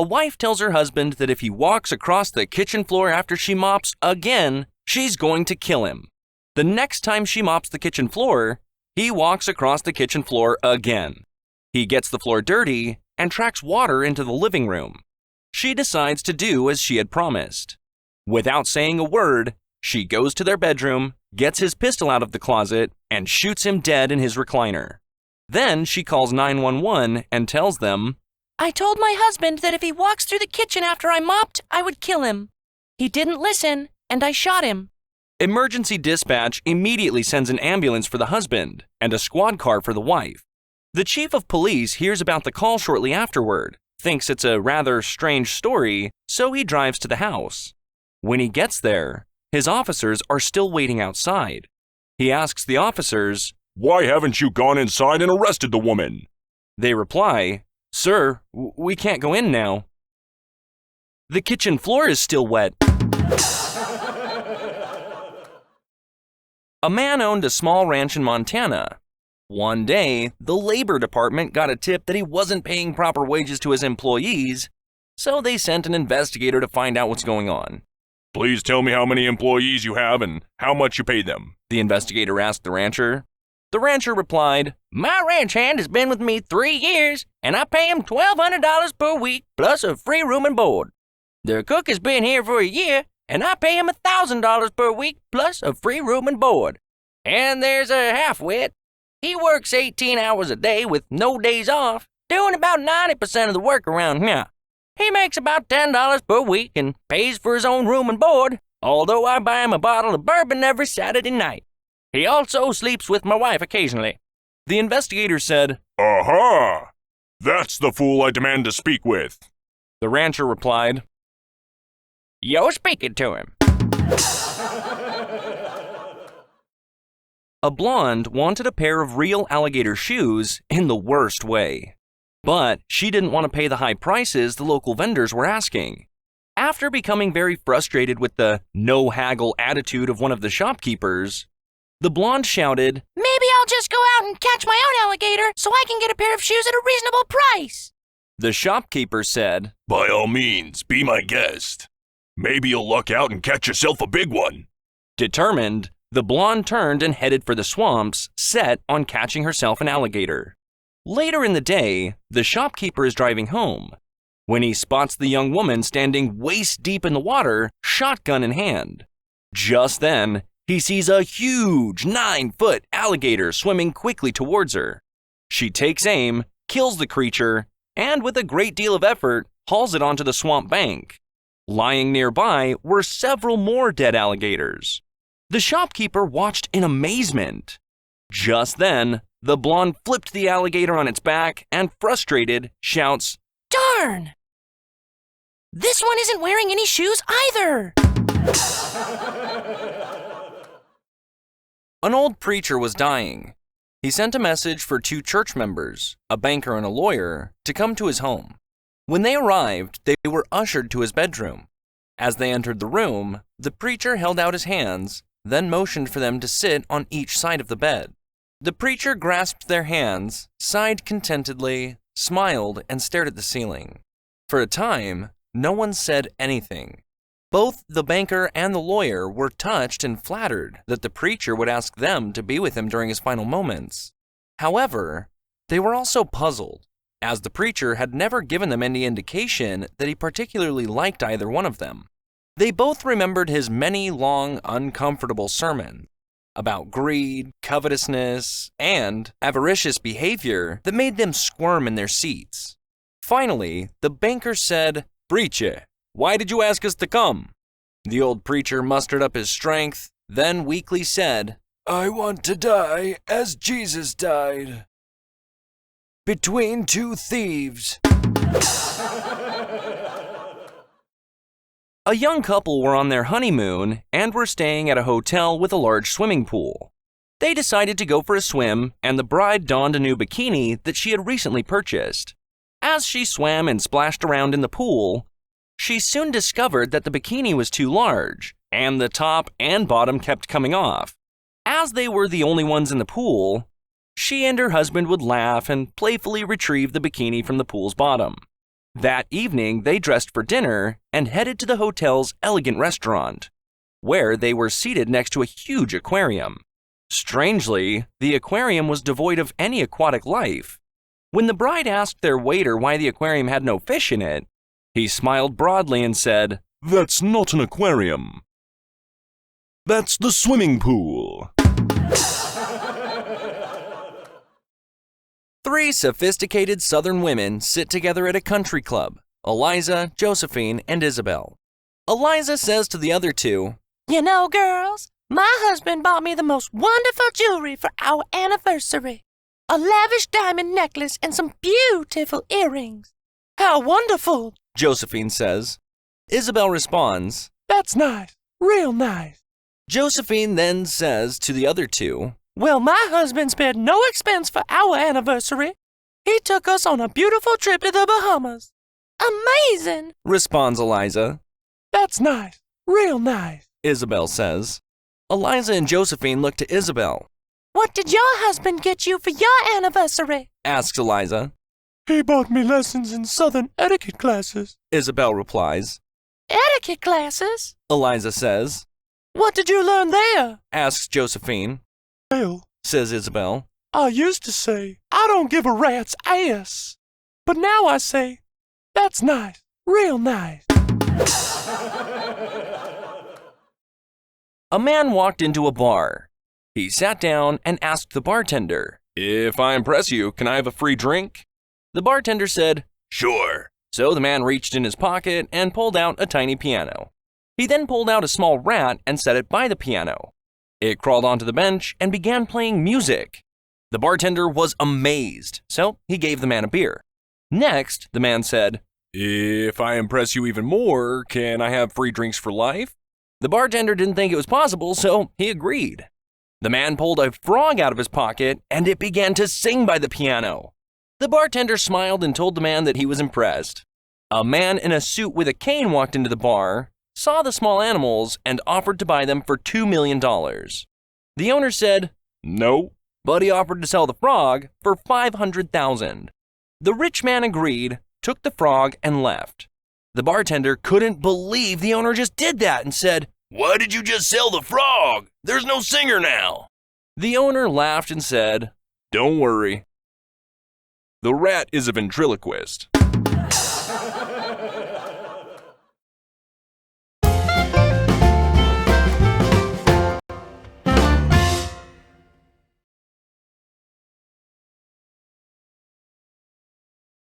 A wife tells her husband that if he walks across the kitchen floor after she mops again, she's going to kill him. The next time she mops the kitchen floor, he walks across the kitchen floor again. He gets the floor dirty and tracks water into the living room. She decides to do as she had promised. Without saying a word, she goes to their bedroom, gets his pistol out of the closet, and shoots him dead in his recliner. Then she calls 911 and tells them, "I told my husband that if he walks through the kitchen after I mopped, I would kill him. He didn't listen, and I shot him." Emergency dispatch immediately sends an ambulance for the husband and a squad car for the wife. The chief of police hears about the call shortly afterward, thinks it's a rather strange story, so he drives to the house. When he gets there, his officers are still waiting outside. He asks the officers, "Why haven't you gone inside and arrested the woman?" They reply, "Sir, we can't go in now. The kitchen floor is still wet." A man owned a small ranch in Montana. One day, the labor department got a tip that he wasn't paying proper wages to his employees, so they sent an investigator to find out what's going on. "Please tell me how many employees you have and how much you pay them," the investigator asked the rancher. The rancher replied, "My ranch hand has been with me 3 years, and I pay him $1,200 per week plus a free room and board. The cook has been here for a year, and I pay him $1,000 per week plus a free room and board. And there's a half-wit. He works 18 hours a day with no days off, doing about 90% of the work around here. He makes about $10 per week and pays for his own room and board, although I buy him a bottle of bourbon every Saturday night. He also sleeps with my wife occasionally." The investigator said, "Aha! That's the fool I demand to speak with." The rancher replied, "You're speaking to him." A blonde wanted a pair of real alligator shoes in the worst way. But she didn't want to pay the high prices the local vendors were asking. After becoming very frustrated with the no-haggle attitude of one of the shopkeepers, the blonde shouted, "Maybe I'll just go out and catch my own alligator so I can get a pair of shoes at a reasonable price." The shopkeeper said, "By all means, be my guest. Maybe you'll luck out and catch yourself a big one." Determined, the blonde turned and headed for the swamps, set on catching herself an alligator. Later in the day, the shopkeeper is driving home when he spots the young woman standing waist-deep in the water, shotgun in hand. Just then, he sees a huge 9-foot alligator swimming quickly towards her. She takes aim, kills the creature, and with a great deal of effort, hauls it onto the swamp bank. Lying nearby were several more dead alligators. The shopkeeper watched in amazement. Just then, the blonde flipped the alligator on its back and, frustrated, shouts, "Darn! This one isn't wearing any shoes either!" An old preacher was dying. He sent a message for 2 church members, a banker and a lawyer, to come to his home. When they arrived, they were ushered to his bedroom. As they entered the room, the preacher held out his hands, then motioned for them to sit on each side of the bed. The preacher grasped their hands, sighed contentedly, smiled, and stared at the ceiling. For a time, no one said anything. Both the banker and the lawyer were touched and flattered that the preacher would ask them to be with him during his final moments. However, they were also puzzled, as the preacher had never given them any indication that he particularly liked either one of them. They both remembered his many long, uncomfortable sermons about greed, covetousness, and avaricious behavior that made them squirm in their seats. Finally, the banker said, "Preacher, why did you ask us to come?" The old preacher mustered up his strength, then weakly said, "I want to die as Jesus died. Between 2 thieves." A young couple were on their honeymoon and were staying at a hotel with a large swimming pool. They decided to go for a swim, and the bride donned a new bikini that she had recently purchased. As she swam and splashed around in the pool, she soon discovered that the bikini was too large, and the top and bottom kept coming off. As they were the only ones in the pool, she and her husband would laugh and playfully retrieve the bikini from the pool's bottom. That evening, they dressed for dinner and headed to the hotel's elegant restaurant, where they were seated next to a huge aquarium. Strangely, the aquarium was devoid of any aquatic life. When the bride asked their waiter why the aquarium had no fish in it, he smiled broadly and said, That's not an aquarium. That's the swimming pool. 3 sophisticated Southern women sit together at a country club: Eliza, Josephine, and Isabel. Eliza says to the other two, You know, girls, my husband bought me the most wonderful jewelry for our anniversary. A lavish diamond necklace and some beautiful earrings. How wonderful, Josephine says. Isabel responds, That's nice, real nice. Josephine then says to the other two, Well, my husband spared no expense for our anniversary. He took us on a beautiful trip to the Bahamas. Amazing, responds Eliza. That's nice, real nice. Isabel says. Eliza and Josephine look to Isabel. What did your husband get you for your anniversary? Asks Eliza. He bought me lessons in Southern etiquette classes. Isabel replies. Etiquette classes? Eliza says. What did you learn there? Asks Josephine. Well, Says Isabel. I used to say, I don't give a rat's ass. But now I say, that's nice, real nice. A man walked into a bar. He sat down and asked the bartender, If I impress you, can I have a free drink? The bartender said, Sure. So the man reached in his pocket and pulled out a tiny piano. He then pulled out a small rat and set it by the piano. It crawled onto the bench and began playing music. The bartender was amazed, so he gave the man a beer. Next, the man said, If I impress you even more, can I have free drinks for life? The bartender didn't think it was possible, so he agreed. The man pulled a frog out of his pocket, and it began to sing by the piano. The bartender smiled and told the man that he was impressed. A man in a suit with a cane walked into the bar, saw the small animals, and offered to buy them for $2 million. The owner said, No, but he offered to sell the frog for $500,000. The rich man agreed, took the frog, and left. The bartender couldn't believe the owner just did that and said, Why did you just sell the frog? There's no singer now. The owner laughed and said, Don't worry. The rat is a ventriloquist.